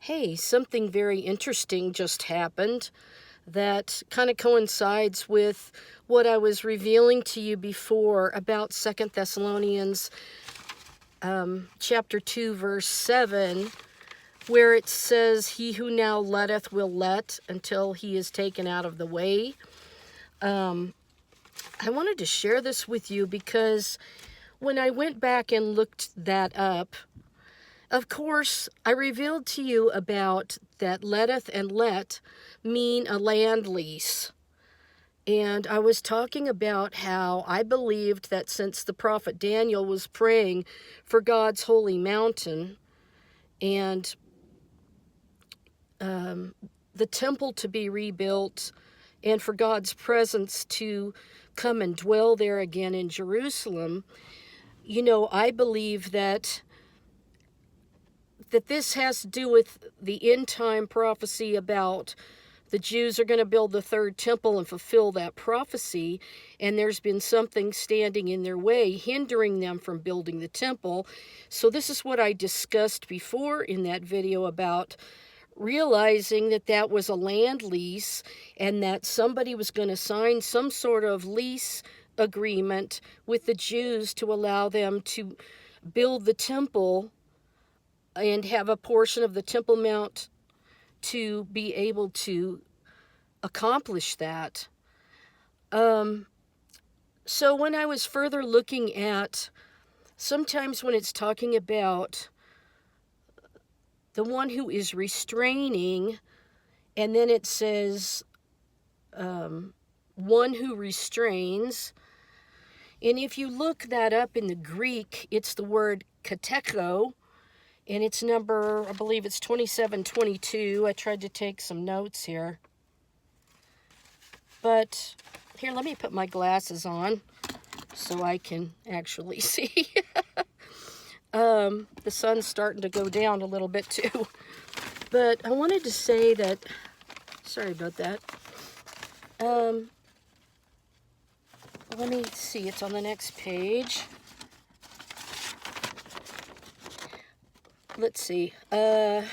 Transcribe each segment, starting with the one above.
Hey, something very interesting just happened that kind of coincides with what I was revealing to you before about Second Thessalonians chapter 2, verse 7, where it says, "He who now letteth will let until he is taken out of the way." I wanted to share this with you because when I went back and looked that up, of course, I revealed to you about that letteth and let mean a land lease. And I was talking about how I believed that since the prophet Daniel was praying for God's holy mountain and the temple to be rebuilt and for God's presence to come and dwell there again in Jerusalem, I believe that this has to do with the end time prophecy about the Jews are going to build the third temple and fulfill that prophecy, and there's been something standing in their way, hindering them from building the temple. So this is what I discussed before in that video about realizing that that was a land lease and that somebody was going to sign some sort of lease agreement with the Jews to allow them to build the temple and have a portion of the Temple Mount to be able to accomplish that. So when I was further looking at, sometimes when it's talking about the one who is restraining, and then it says one who restrains, and if you look that up in the Greek, it's the word kateko, and it's number, I believe it's 2722. I tried to take some notes here. But here, let me put my glasses on so I can actually see. The sun's starting to go down a little bit too. But I wanted to say that, sorry about that. Let me see, it's on the next page. Let's see, 2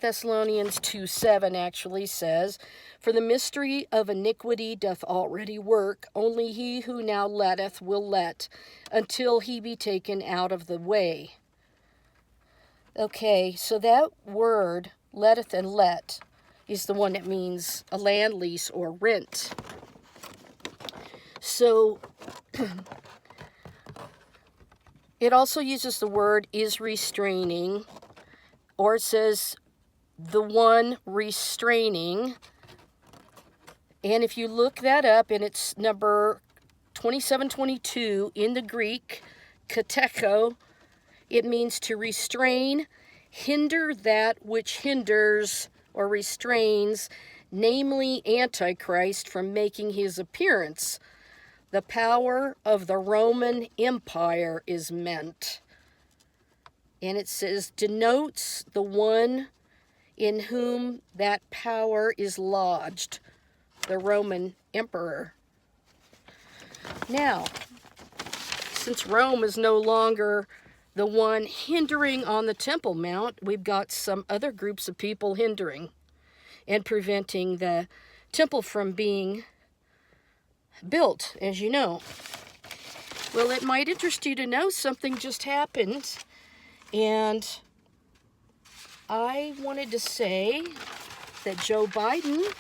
Thessalonians 2:7 actually says, "For the mystery of iniquity doth already work, only he who now letteth will let, until he be taken out of the way." Okay, so that word, letteth and let, is the one that means a land lease or rent. So it also uses the word is restraining, or it says the one restraining. And if you look that up, and it's number 2722 in the Greek, kateko, it means to restrain, hinder that which hinders or restrains, namely Antichrist, from making his appearance. The power of the Roman Empire is meant. And it says, denotes the one in whom that power is lodged, the Roman emperor. Now, since Rome is no longer the one hindering on the Temple Mount, we've got some other groups of people hindering and preventing the temple from being built, as you know. Well, it might interest you to know something just happened, and I wanted to say that Joe Biden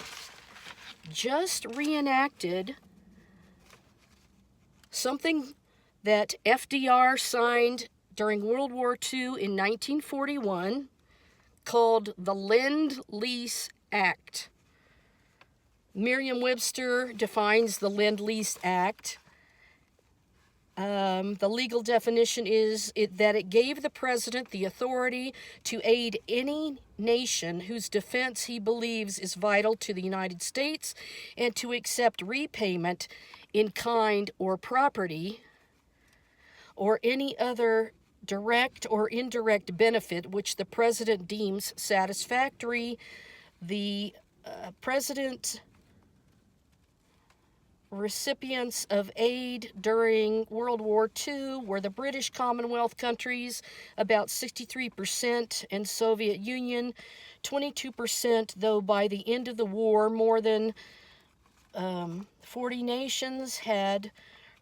just reenacted something that FDR signed during World War II in 1941 called the Lend-Lease Act. Merriam-Webster defines the Lend-Lease Act. The legal definition is that it gave the president the authority to aid any nation whose defense he believes is vital to the United States and to accept repayment in kind or property or any other direct or indirect benefit which the president deems satisfactory. The president recipients of aid during World War II were the British Commonwealth countries, about 63%, and Soviet Union, 22%, though by the end of the war, more than 40 nations had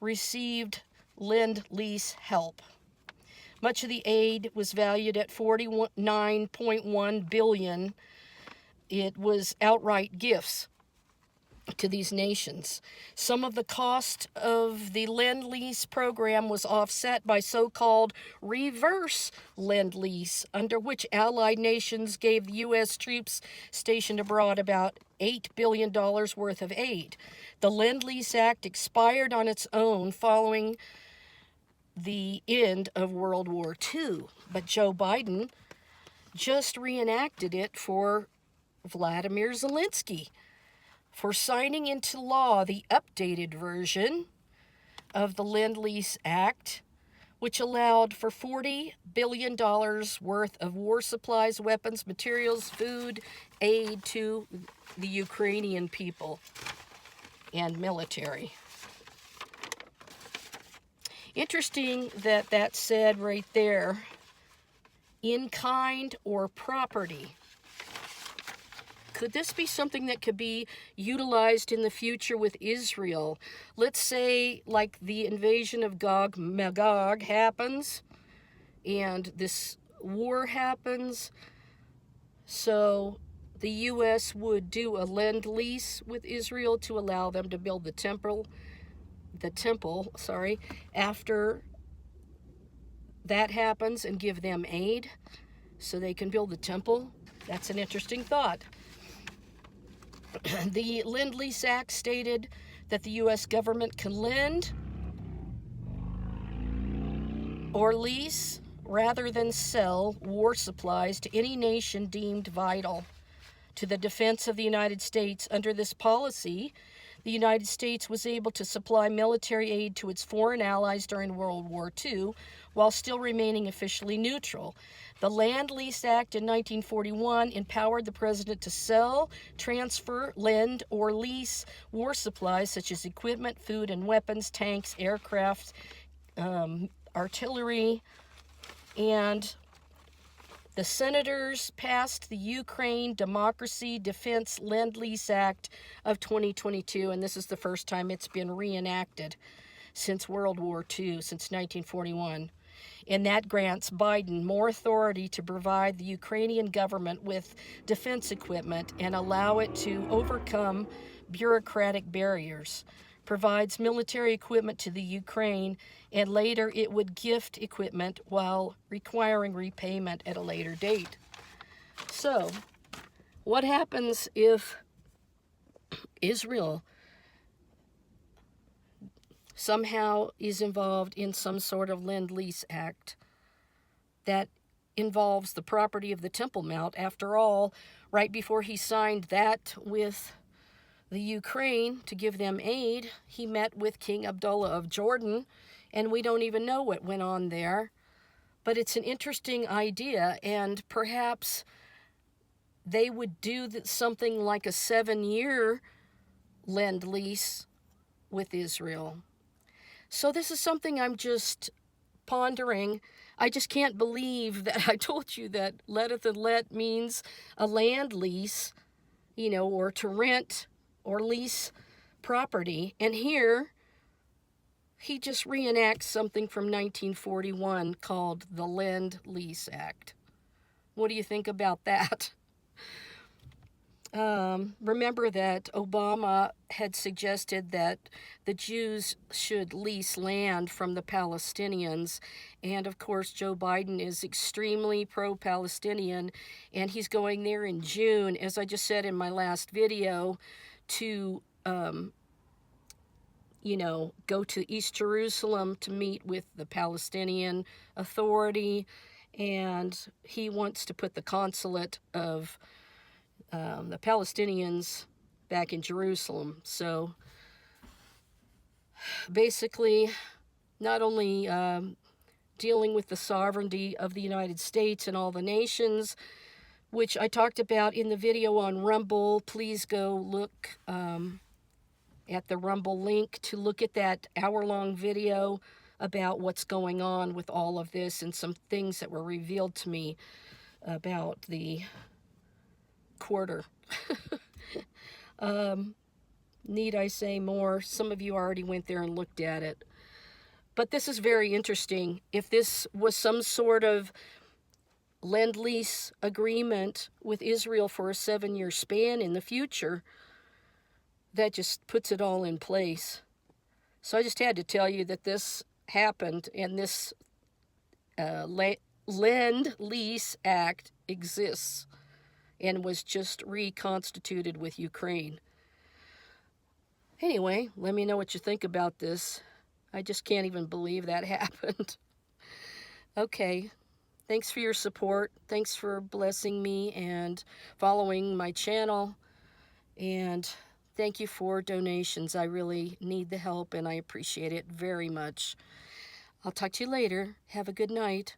received Lend-Lease help. Much of the aid was valued at $49.1 billion. It was outright gifts to these nations. Some of the cost of the Lend-Lease program was offset by so-called reverse Lend-Lease, under which Allied nations gave the U.S. troops stationed abroad about $8 billion worth of aid. The Lend-Lease Act expired on its own following the end of World War II, but Joe Biden just reenacted it for Vladimir Zelensky for signing into law the updated version of the Lend-Lease Act, which allowed for $40 billion worth of war supplies, weapons, materials, food, aid to the Ukrainian people and military. Interesting that that said right there, in kind or property. Could this be something that could be utilized in the future with Israel? Let's say, like, the invasion of Gog Magog happens, and this war happens, so the U.S. would do a Lend-Lease with Israel to allow them to build the temple, after that happens, and give them aid so they can build the temple. That's an interesting thought. The Lend-Lease Act stated that the U.S. government can lend or lease rather than sell war supplies to any nation deemed vital to the defense of the United States. Under this policy, the United States was able to supply military aid to its foreign allies during World War II while still remaining officially neutral. The Lend-Lease Act in 1941 empowered the president to sell, transfer, lend, or lease war supplies such as equipment, food and weapons, tanks, aircraft, artillery, and the senators passed the Ukraine Democracy Defense Lend-Lease Act of 2022, and this is the first time it's been reenacted since World War II, since 1941. And that grants Biden more authority to provide the Ukrainian government with defense equipment and allow it to overcome bureaucratic barriers, provides military equipment to the Ukraine, and later it would gift equipment while requiring repayment at a later date. So, what happens if Israel somehow is involved in some sort of Lend-Lease Act that involves the property of the Temple Mount? After all, right before he signed that with the Ukraine to give them aid, he met with King Abdullah of Jordan, and we don't even know what went on there. But it's an interesting idea, and perhaps they would do something like a 7-year Lend-Lease with Israel. So this is something I'm just pondering. I just can't believe that I told you that Letteth and let means a land lease, or to rent or lease property. And here, he just reenacts something from 1941 called the Lend-Lease Act. What do you think about that? Remember that Obama had suggested that the Jews should lease land from the Palestinians, and of course Joe Biden is extremely pro-Palestinian, and he's going there in June, as I just said in my last video, to go to East Jerusalem to meet with the Palestinian Authority, and he wants to put the consulate of the Palestinians back in Jerusalem. So basically, not only dealing with the sovereignty of the United States and all the nations, which I talked about in the video on Rumble. Please go look at the Rumble link to look at that hour-long video about what's going on with all of this and some things that were revealed to me about the quarter. Need I say more? Some of you already went there and looked at it. But this is very interesting. If this was some sort of Lend-Lease agreement with Israel for a 7-year span in the future, that just puts it all in place. So I just had to tell you that this happened, and this Lend-Lease Act exists and was just reconstituted with Ukraine. Anyway, let me know what you think about this. I just can't even believe that happened. Okay, thanks for your support. Thanks for blessing me and following my channel. And thank you for donations. I really need the help, and I appreciate it very much. I'll talk to you later. Have a good night.